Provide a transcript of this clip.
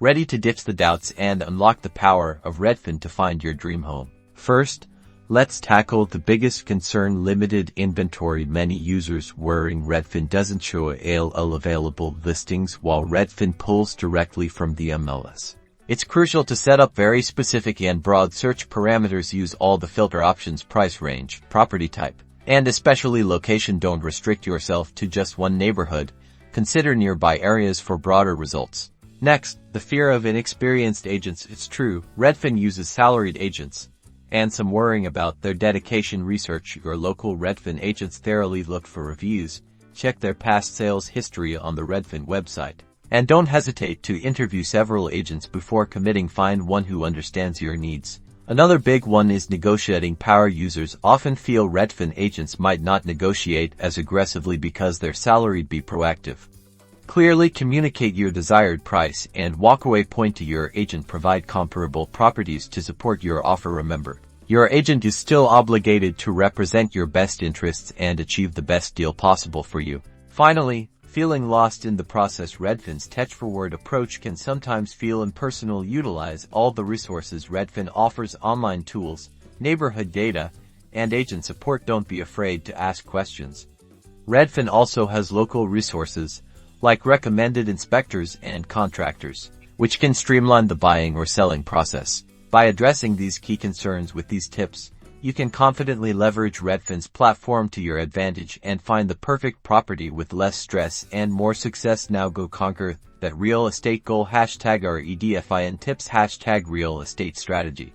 ready to ditch the doubts and unlock the power of Redfin to find your dream home. First, let's tackle the biggest concern: limited inventory. Many users worrying Redfin doesn't show all available listings while Redfin pulls directly from the MLS. It's crucial to set up very specific and broad search parameters. Use all the filter options: price range, property type, and especially location. Don't restrict yourself to just one neighborhood. Consider nearby areas for broader results. Next, the fear of inexperienced agents. It's true, Redfin uses salaried agents, and some worrying about their dedication. Research your local Redfin agents thoroughly. Look for reviews, check their past sales history on the Redfin website, and don't hesitate to interview several agents before committing. Find one who understands your needs. Another big one is negotiating power. Users often feel Redfin agents might not negotiate as aggressively because they're salaried. Be proactive. Clearly communicate your desired price and walkaway point to your agent. Provide comparable properties to support your offer. Remember, your agent is still obligated to represent your best interests and achieve the best deal possible for you. Finally, feeling lost in the process. Redfin's tech-forward approach can sometimes feel impersonal. Utilize all the resources Redfin offers: online tools, neighborhood data, and agent support. Don't be afraid to ask questions. Redfin also has local resources, like recommended inspectors and contractors, which can streamline the buying or selling process. By addressing these key concerns with these tips, you can confidently leverage Redfin's platform to your advantage and find the perfect property with less stress and more success. Now go conquer that real estate goal. #REDFIN tips #real estate strategy.